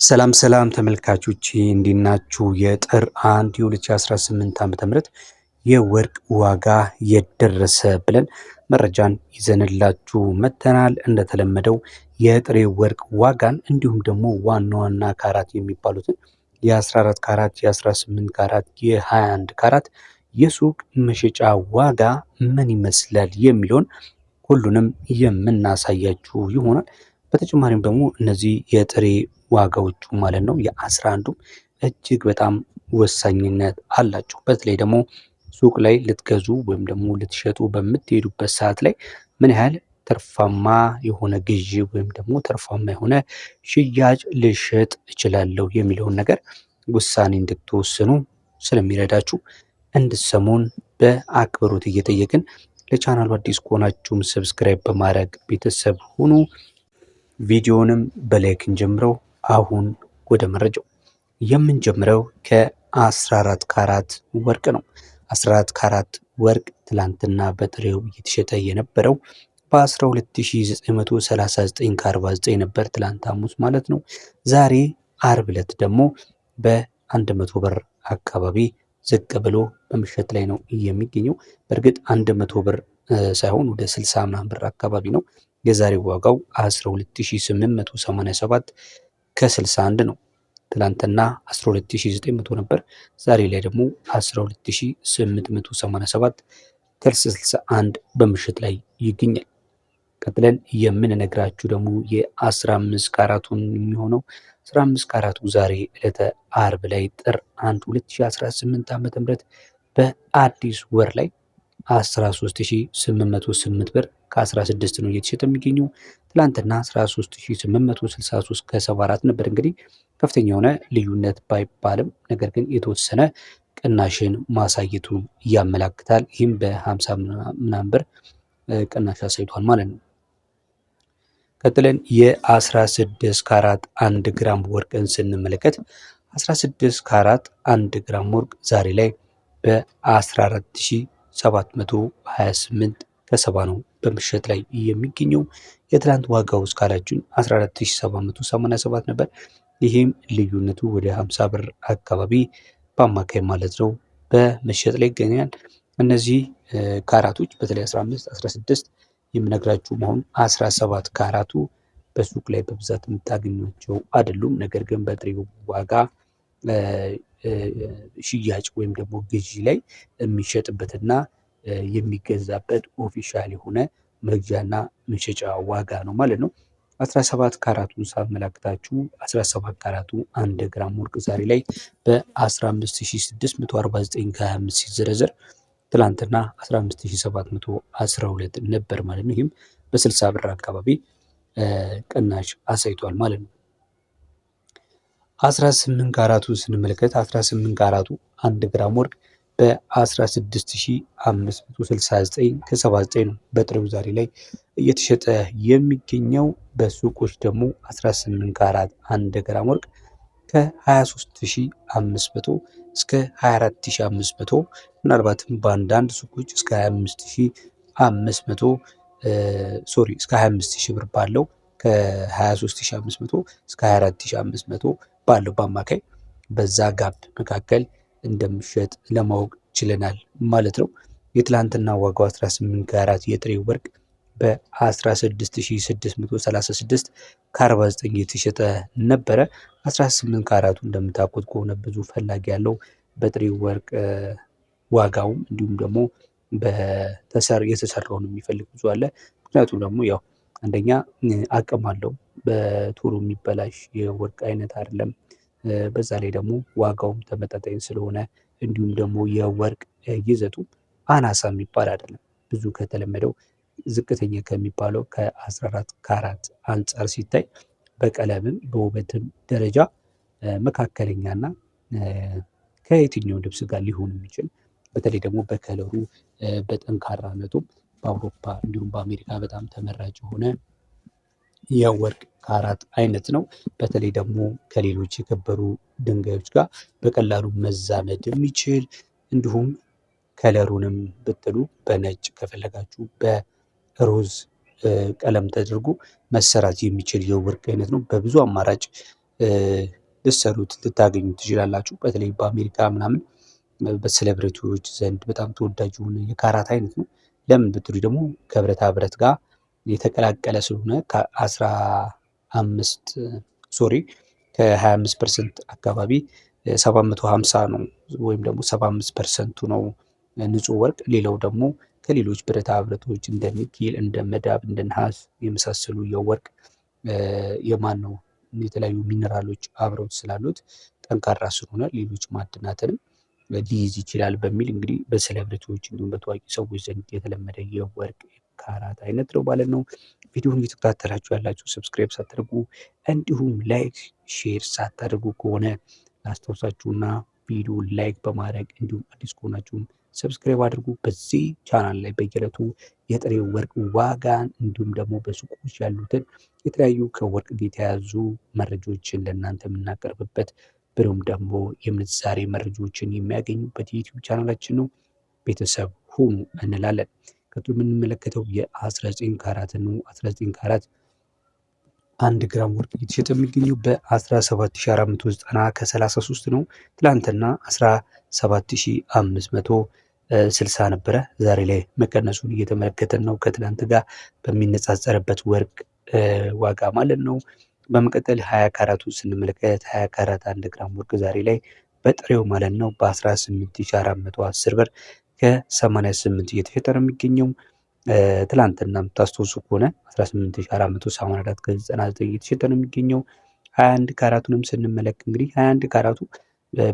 ሰላም ሰላም ተመልካቾቼ እንዴት ናችሁ? የጥር 1 የ2018 ዓ.ም የወርቅ ዋጋ የደረሰ ብለን መረጃን ይዘንላችሁ መጥተናል። እንደተለመደው የጥሬ ወርቅ ዋጋን እንዲሁም ደግሞ ዋና ዋና ካራት የሚባሉትን የ14 ካራት፣ የ18 ካራት፣ የ21 ካራት የሱቅ መሸጫ ዋጋ ምን ይመስላል የሚለውን ሁሉንም የምናሳያችሁ ይሆናል። በተጨማሪም ደግሞ እነዚህ የጥሬ ዋጋዎቹ ማለት ነው የ11ዱም እጅግ በጣም ወሳኝነት አላቸው። በተለይ ደግሞ ሱቅ ላይ ልትገዙ ወይም ደግሞ ልትሸጡ በምትሄዱበት ሰዓት ላይ ምን ያህል ትርፋማ የሆነ ግዢ ወይም ደግሞ ትርፋማ የሆነ ሽያጭ ልሸጥ እችላለሁ የሚለውን ነገር ውሳኔ እንድትወስኑ ስለሚረዳችሁ እንድትሰሙን በአክብሮት እየጠየቅን ለቻናሉ አዲስ ከሆናችሁም ሰብስክራይብ በማድረግ ቤተሰብ ሁኑ። ቪዲዮንም በላይክ እንጀምረው። አሁን ወደ መረጃው የምንጀምረው ከ14 ካራት ወርቅ ነው። 14 ካራት ወርቅ ትላንትና በጥሬው እየተሸጠ የነበረው በ12939 ከ49 ነበር፣ ትላንት ሐሙስ ማለት ነው። ዛሬ አርብ ዕለት ደግሞ በ100 ብር አካባቢ ዝቅ ብሎ በመሸጥ ላይ ነው የሚገኘው። በእርግጥ 100 ብር ሳይሆን ወደ 60 ምናምን ብር አካባቢ ነው። የዛሬው ዋጋው 12887 ከ61 ነው። ትላንትና 12900 ነበር። ዛሬ ላይ ደግሞ 12887 ከ61 በምሽት ላይ ይገኛል። ቀጥለን የምንነግራችሁ ደግሞ የ15 ካራቱን የሚሆነው 15 ካራቱ ዛሬ ዕለተ አርብ ላይ ጥር 1 2018 ዓ.ም በአዲስ ወር ላይ 13808 ብር ከ16 ነው እየተሸጠ የሚገኘው። ትላንትና 13863 ከ74 ነበር። እንግዲህ ከፍተኛ የሆነ ልዩነት ባይባልም ነገር ግን የተወሰነ ቅናሽን ማሳየቱን ያመላክታል። ይህም በ50 ምናምን ብር ቅናሽ አሳይቷል ማለት ነው። ቀጥለን የ16 ካራት 1 ግራም ወርቅን ስንመለከት 16 ካራት 1 ግራም ወርቅ ዛሬ ላይ በ14728 ከ70 ነው በምሽት ላይ የሚገኘው። የትላንት ዋጋው እስካላችን 14787 ነበር። ይህም ልዩነቱ ወደ 50 ብር አካባቢ በአማካይ ማለት ነው በመሸጥ ላይ ይገኛል። እነዚህ ካራቶች በተለይ 15 16 የምነግራችሁ መሆን 17 ካራቱ በሱቅ ላይ በብዛት የምታገኟቸው አይደሉም። ነገር ግን በጥሬው ዋጋ ሽያጭ ወይም ደግሞ ግዢ ላይ የሚሸጥበትና የሚገዛበት ኦፊሻል የሆነ መግዣና መሸጫ ዋጋ ነው ማለት ነው። 17 ካራቱን ሳመላክታችሁ 17 ካራቱ 1 ግራም ወርቅ ዛሬ ላይ በ15649 ከ25 ሲዘረዘር ትላንትና 15712 ነበር ማለት ነው። ይህም በ60 ብር አካባቢ ቅናሽ አሳይቷል ማለት ነው። 18 ካራቱን ስንመለከት 18 ካራቱ 1 ግራም ወርቅ በ16569 ከ79 ነው በጥሬው ዛሬ ላይ እየተሸጠ የሚገኘው። በሱቆች ደግሞ 18 ካራት 1 ግራም ወርቅ ከ23500 እስከ 24500 ምናልባትም በአንዳንድ ሱቆች እስከ 25000 እስከ 25000 ብር ባለው ከ23500 እስከ 24500 ባለው በአማካይ በዛ ጋፕ መካከል እንደሚሸጥ ለማወቅ ችለናል ማለት ነው። የትላንትና ዋጋው 18 ካራት የጥሬ ወርቅ በ16636 ከ49 የተሸጠ ነበረ። 18 ካራቱ እንደምታውቁት ከሆነ ብዙ ፈላጊ ያለው በጥሬ ወርቅ ዋጋውም እንዲሁም ደግሞ የተሰራውን የሚፈልግ ብዙ አለ። ምክንያቱም ደግሞ ያው አንደኛ አቅም አለው፣ በቶሎ የሚበላሽ የወርቅ አይነት አይደለም። በዛ ላይ ደግሞ ዋጋውም ተመጣጣኝ ስለሆነ እንዲሁም ደግሞ የወርቅ ይዘቱ አናሳ የሚባል አይደለም። ብዙ ከተለመደው ዝቅተኛ ከሚባለው ከ14 ካራት አንጻር ሲታይ በቀለምም በውበትም ደረጃ መካከለኛና ከየትኛው ልብስ ጋር ሊሆን የሚችል በተለይ ደግሞ በከለሩ በጠንካራነቱ በአውሮፓ እንዲሁም በአሜሪካ በጣም ተመራጭ የሆነ የወርቅ ካራት አይነት ነው። በተለይ ደግሞ ከሌሎች የከበሩ ድንጋዮች ጋር በቀላሉ መዛመድ የሚችል እንዲሁም ከለሩንም ብትሉ በነጭ ከፈለጋችሁ በሮዝ ቀለም ተደርጎ መሰራት የሚችል የወርቅ አይነት ነው። በብዙ አማራጭ ልትሰሩት ልታገኙት ትችላላችሁ። በተለይ በአሜሪካ ምናምን በሴሌብሪቲዎች ዘንድ በጣም ተወዳጅ የሆነ የካራት አይነት ነው። ለምን ብትሉ ደግሞ ከብረታ ብረት ጋር የተቀላቀለ ስለሆነ ከ25% አካባቢ 750 ነው ወይም ደግሞ 75%ቱ ነው ንጹህ ወርቅ። ሌላው ደግሞ ከሌሎች ብረታ ብረቶች እንደ ኒኬል፣ እንደ መዳብ፣ እንደ ነሐስ የመሳሰሉ የወርቅ ነው የተለያዩ ሚነራሎች አብረውት ስላሉት ጠንካራ ስለሆነ ሌሎች ማዕድናትንም ሊይዝ ይችላል በሚል እንግዲህ በሴሌብሪቲዎች እንዲሁም በታዋቂ ሰዎች ዘንድ የተለመደ የወርቅ ካራት አይነት ነው ማለት ነው። ቪዲዮውን እየተከታተላችሁ ያላችሁ ሰብስክራይብ ሳታደርጉ እንዲሁም ላይክ ሼር ሳታደርጉ ከሆነ ላስታውሳችሁና ቪዲዮ ላይክ በማድረግ እንዲሁም አዲስ ከሆናችሁም ሰብስክራይብ አድርጉ። በዚህ ቻናል ላይ በየዕለቱ የጥሬ ወርቅ ዋጋን እንዲሁም ደግሞ በሱቆች ያሉትን የተለያዩ ከወርቅ ጋር የተያያዙ መረጃዎችን ለእናንተ የምናቀርብበት ብሎም ደግሞ የምንዛሬ መረጃዎችን የሚያገኙበት የዩቲዩብ ቻናላችን ነው። ቤተሰብ ሁኑ እንላለን። ቀጥሎ የምንመለከተው የ19 ካራት ነው። 19 ካራት 1 ግራም ወርቅ እየተሸጠ የሚገኘው በ17490 ከ33 ነው። ትላንትና 17560 ነበረ። ዛሬ ላይ መቀነሱን እየተመለከተን ነው፣ ከትላንት ጋር በሚነጻጸርበት ወርቅ ዋጋ ማለት ነው። በመቀጠል 20 ካራቱ ስንመለከት 20 ካራት 1 ግራም ወርቅ ዛሬ ላይ በጥሬው ማለት ነው በ18410 ብር ከ88 እየተሸጠ ነው የሚገኘው። ትላንትና የምታስታውሱ ከሆነ 18484 ከ99 እየተሸጠ ነው የሚገኘው። 21 ካራቱንም ስንመለክ እንግዲህ 21 ካራቱ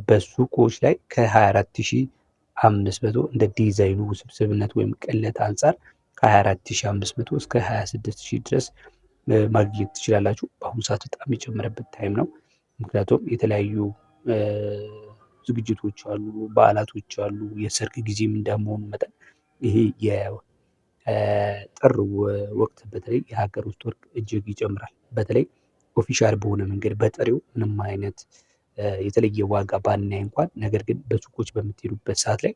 በሱቆች ላይ ከ24500 እንደ ዲዛይኑ ውስብስብነት ወይም ቅለት አንጻር ከ24500 እስከ 26000 ድረስ ማግኘት ትችላላችሁ። በአሁኑ ሰዓት በጣም የጨመረበት ታይም ነው። ምክንያቱም የተለያዩ ዝግጅቶች አሉ፣ በዓላቶች አሉ። የሰርግ ጊዜም እንደመሆኑ መጠን ይሄ የጥር ወቅት በተለይ የሀገር ውስጥ ወርቅ እጅግ ይጨምራል። በተለይ ኦፊሻል በሆነ መንገድ በጥሬው ምንም አይነት የተለየ ዋጋ ባናይ እንኳን ነገር ግን በሱቆች በምትሄዱበት ሰዓት ላይ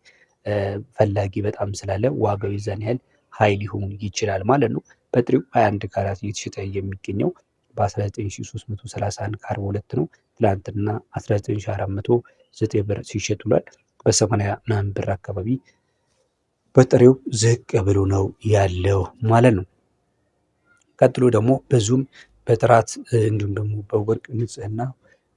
ፈላጊ በጣም ስላለ ዋጋው የዛን ያህል ሀይ ሊሆን ይችላል ማለት ነው። በጥሬው 21 ካራት እየተሸጠ የሚገኘው በ19331 ከ42 ነው። ትላንትና 19409 ብር ሲሸጥ ውሏል። በ80 ምናምን ብር አካባቢ በጥሬው ዝቅ ብሎ ነው ያለው ማለት ነው። ቀጥሎ ደግሞ ብዙም በጥራት እንዲሁም ደግሞ በወርቅ ንጽህና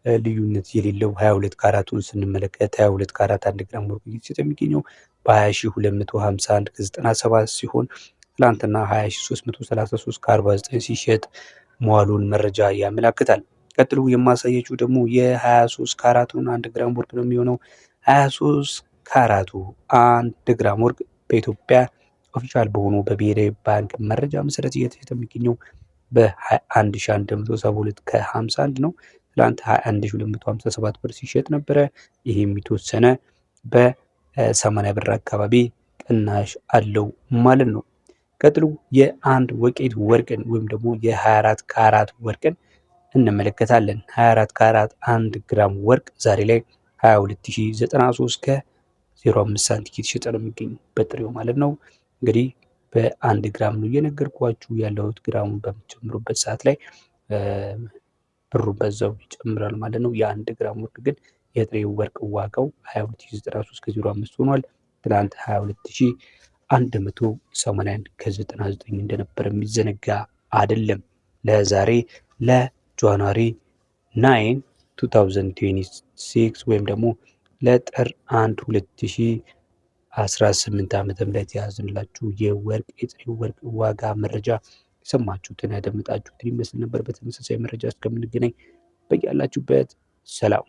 ልዩነት የሌለው 22 ካራቱን ስንመለከት 22 ካራት 1 ግራም ወርቅ እየተሸጠ የሚገኘው በ20251 ከ97 ሲሆን ትላንትና 20333 ከ49 ሲሸጥ መዋሉን መረጃ ያመላክታል። ቀጥሎ የማሳየችው ደግሞ የ23 ካራቱን 1 ግራም ወርቅ ነው የሚሆነው። 23 ካራቱ 1 ግራም ወርቅ በኢትዮጵያ ኦፊሻል በሆኑ በብሔራዊ ባንክ መረጃ መሰረት እየተሸጠ የሚገኘው በ21172 ከ51 ነው። ትላንት 21257 ብር ሲሸጥ ነበረ። ይህ የተወሰነ በ80 ብር አካባቢ ቅናሽ አለው ማለት ነው። ቀጥሎ የአንድ ወቄት ወርቅን ወይም ደግሞ የ24 ካራት ወርቅን እንመለከታለን። 24 ካራት 1 ግራም ወርቅ ዛሬ ላይ 22093 ከ05 ሳንቲም እየተሸጠ ነው የሚገኘው በጥሬው ማለት ነው። እንግዲህ በ1 ግራም ነው እየነገርኳችሁ ያለሁት። ግራሙን በምትጨምሩበት ሰዓት ላይ ብሩ በዛው ይጨምራል ማለት ነው። የ1 ግራም ወርቅ ግን የጥሬው ወርቅ ዋጋው 22093 ከ05 ሆኗል። ትላንት 22181 ከ99 እንደነበረ የሚዘነጋ አይደለም። ለዛሬ ለጃንዋሪ 9 2026 ወይም ደግሞ ለጥር 1 2018 ዓመተ ምህረት የያዝንላችሁ የወርቅ የጥሬው ወርቅ ዋጋ መረጃ የሰማችሁትን ያደመጣችሁትን ይመስል ነበር። በተመሳሳይ መረጃ እስከምንገናኝ በያላችሁበት ሰላም